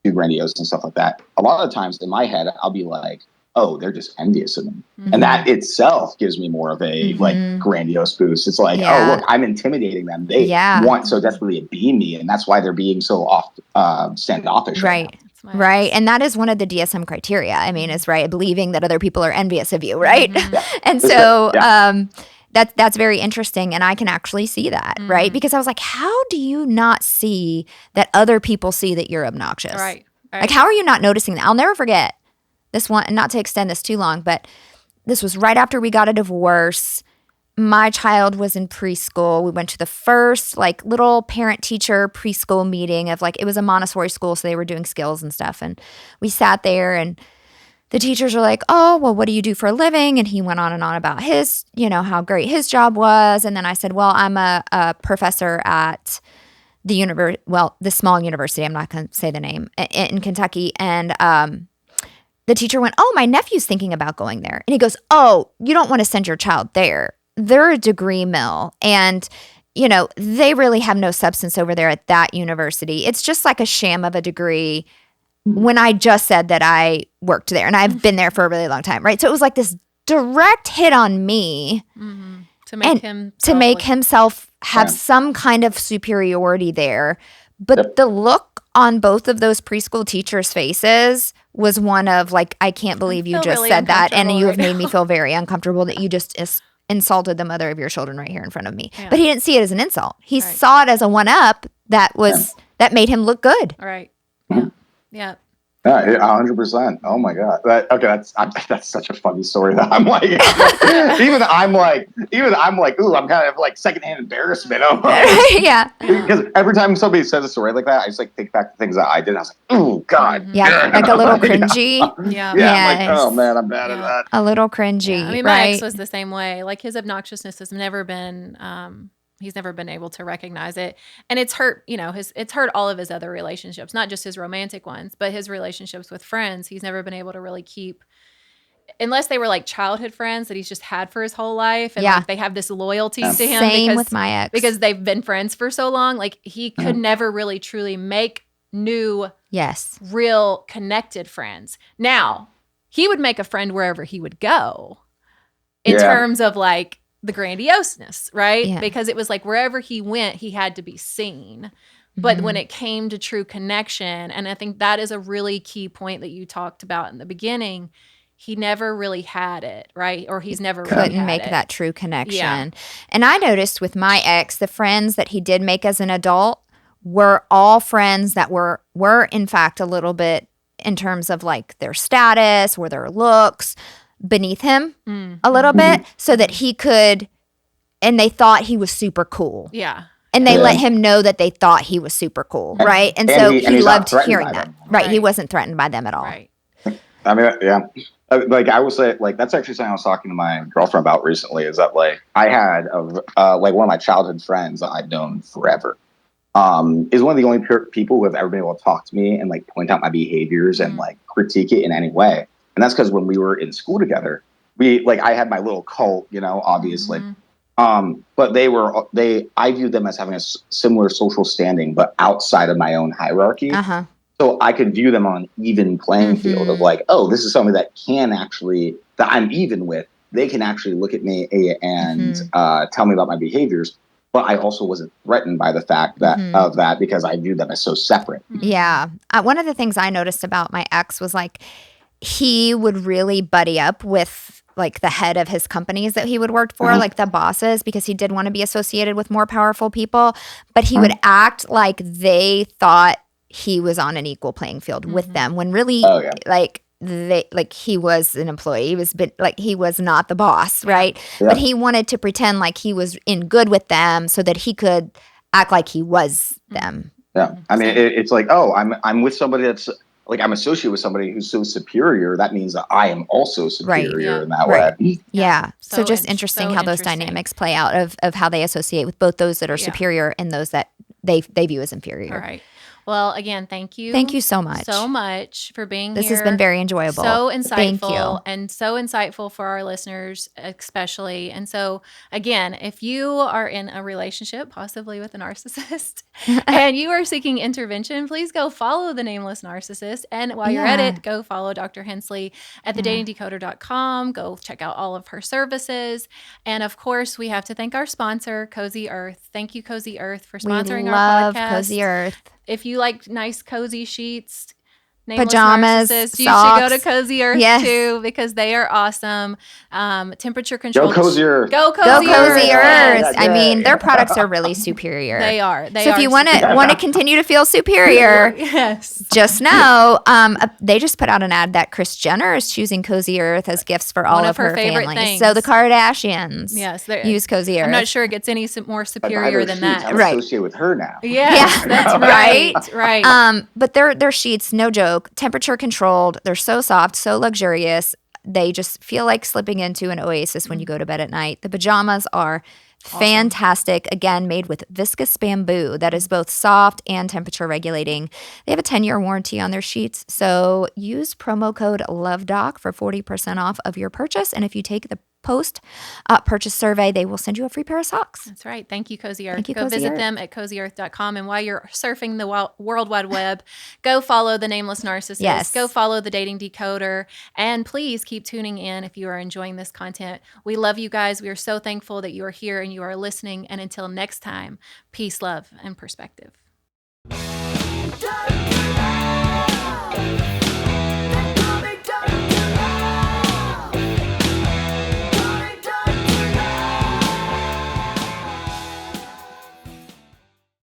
Speaker 3: too grandiose and stuff like that. A lot of the times in my head, I'll be like, oh, they're just envious of me. And that itself gives me more of a like grandiose boost. It's like, oh, look, I'm intimidating them. They want so desperately to be me. And that's why they're being so standoffish.
Speaker 2: Right. Right. And that is one of the DSM criteria. I mean, it's believing that other people are envious of you. Right. And so that's very interesting. And I can actually see that. Right. Because I was like, how do you not see that other people see that you're obnoxious?
Speaker 1: Right.
Speaker 2: Like, how are you not noticing that? I'll never forget this one, and not to extend this too long, but this was right after we got a divorce. My child was in preschool. We went to the first like little parent-teacher preschool meeting of like, it was a Montessori school, so they were doing skills and stuff. And we sat there and the teachers were like, oh, well, what do you do for a living? And he went on and on about his, how great his job was. And then I said, well, I'm a professor at the small university, I'm not going to say the name, in Kentucky. And the teacher went, oh, my nephew's thinking about going there. And he goes, oh, you don't want to send your child there. They're a degree mill. And, they really have no substance over there at that university. It's just like a sham of a degree, when I just said that I worked there. And I've been there for a really long time, right? So it was like this direct hit on me
Speaker 1: to make
Speaker 2: himself have some kind of superiority there. But the look on both of those preschool teachers' faces was one of like, I can't believe you just said that, and you have made me feel very uncomfortable that you just insulted the mother of your children right here in front of me. But he didn't see it as an insult. He saw it as a one-up that made him look good.
Speaker 1: Right. Yeah.
Speaker 3: 100%. Oh my God. That's such a funny story that I'm like, I'm like, ooh, I'm kind of like secondhand embarrassment.
Speaker 2: Yeah.
Speaker 3: Because every time somebody says a story like that, I just like think back to things that I did. And I was like, ooh, God.
Speaker 2: Yeah. Like a little cringy.
Speaker 1: Yeah.
Speaker 3: I'm like, oh man, I'm bad at that.
Speaker 2: A little cringy.
Speaker 1: Yeah. I mean, my ex was the same way. Like his obnoxiousness has never been, he's never been able to recognize it. And it's hurt, it's hurt all of his other relationships, not just his romantic ones, but his relationships with friends. He's never been able to really keep, unless they were like childhood friends that he's just had for his whole life. And like they have this loyalty to him.
Speaker 2: Same with my ex.
Speaker 1: Because they've been friends for so long. Like he could never really truly make new, real connected friends. Now, he would make a friend wherever he would go in terms of like, the grandioseness, right? Yeah. Because it was like wherever he went, he had to be seen. But when it came to true connection, and I think that is a really key point that you talked about in the beginning, he never really had it, right? Or he's never really
Speaker 2: couldn't make that true connection. Yeah. And I noticed with my ex, the friends that he did make as an adult were all friends that were in fact a little bit in terms of like their status or their looks, beneath him a little bit so that he could, and they thought he was super cool.
Speaker 1: Yeah.
Speaker 2: And they let him know that they thought he was super cool, right? And so he loved hearing that. Right. He wasn't threatened by them at all.
Speaker 1: Right.
Speaker 3: I mean, yeah. Like I would say, like that's actually something I was talking to my girlfriend about recently. Is that like I had like one of my childhood friends that I'd known forever. Is one of the only people who have ever been able to talk to me and like point out my behaviors and like critique it in any way. And that's because when we were in school together, I had my little cult, obviously. But I viewed them as having a similar social standing, but outside of my own hierarchy. So I could view them on an even playing field of like, oh, this is somebody that I'm even with. They can actually look at me and tell me about my behaviors. But I also wasn't threatened by the fact of that because I viewed them as so separate.
Speaker 2: Yeah. One of the things I noticed about my ex was like he would really buddy up with like the head of his companies that he would work for, like the bosses, because he did want to be associated with more powerful people. But he would act like they thought he was on an equal playing field with them when really he was an employee. He was not the boss, right? Yeah. But he wanted to pretend like he was in good with them so that he could act like he was them.
Speaker 3: Yeah. I mean, it's like, oh, I'm with somebody that's like, I'm associated with somebody who's so superior. That means that I am also superior in that way.
Speaker 2: Yeah. So just interesting how those dynamics play out of how they associate with both those that are superior and those that they view as inferior.
Speaker 1: All right. Well, again, thank you.
Speaker 2: Thank you so much.
Speaker 1: So much for being
Speaker 2: here.
Speaker 1: This
Speaker 2: has been very enjoyable.
Speaker 1: So insightful.
Speaker 2: Thank you.
Speaker 1: And so insightful for our listeners, especially. And so, again, if you are in a relationship, possibly with a narcissist, and you are seeking intervention, please go follow the Nameless Narcissist. And while you're at it, go follow Dr. Hensley at thedatingdecoder.com. Go check out all of her services. And of course, we have to thank our sponsor, Cozy Earth. Thank you, Cozy Earth, for sponsoring our podcast.
Speaker 2: We love Cozy Earth.
Speaker 1: If you like nice, cozy sheets, Nameless
Speaker 2: pajamas,
Speaker 1: Narcissist, you
Speaker 2: socks.
Speaker 1: should go to Cozy Earth too, because they are awesome. Temperature control.
Speaker 3: Go Cozy Earth.
Speaker 2: Go Cozy Earth. I mean, their products are really superior.
Speaker 1: They are.
Speaker 2: So if you want to continue to feel superior, just know they just put out an ad that Kris Jenner is choosing Cozy Earth as gifts for all of her
Speaker 1: favorite
Speaker 2: family.
Speaker 1: Things.
Speaker 2: So the Kardashians use Cozy Earth.
Speaker 1: I'm not sure it gets any more superior than that.
Speaker 3: I'm associated with her now.
Speaker 1: Yes, that's right. Right.
Speaker 2: But their sheets, no joke. Temperature controlled. They're so soft, so luxurious. They just feel like slipping into an oasis when you go to bed at night. The pajamas are fantastic. Again, made with viscous bamboo that is both soft and temperature regulating. They have a 10-year warranty on their sheets. So use promo code LOVEDOC for 40% off of your purchase. And if you take the post-purchase survey, they will send you a free pair of socks.
Speaker 1: That's right. Thank you, Cozy Earth.
Speaker 2: Thank you,
Speaker 1: go
Speaker 2: Cozy
Speaker 1: visit
Speaker 2: Earth.
Speaker 1: them at cozyearth.com. And while you're surfing the World Wide Web, go follow the Nameless Narcissist.
Speaker 2: Yes.
Speaker 1: Go follow the Dating Decoder. And please keep tuning in if you are enjoying this content. We love you guys. We are so thankful that you are here and you are listening. And until next time, peace, love, and perspective.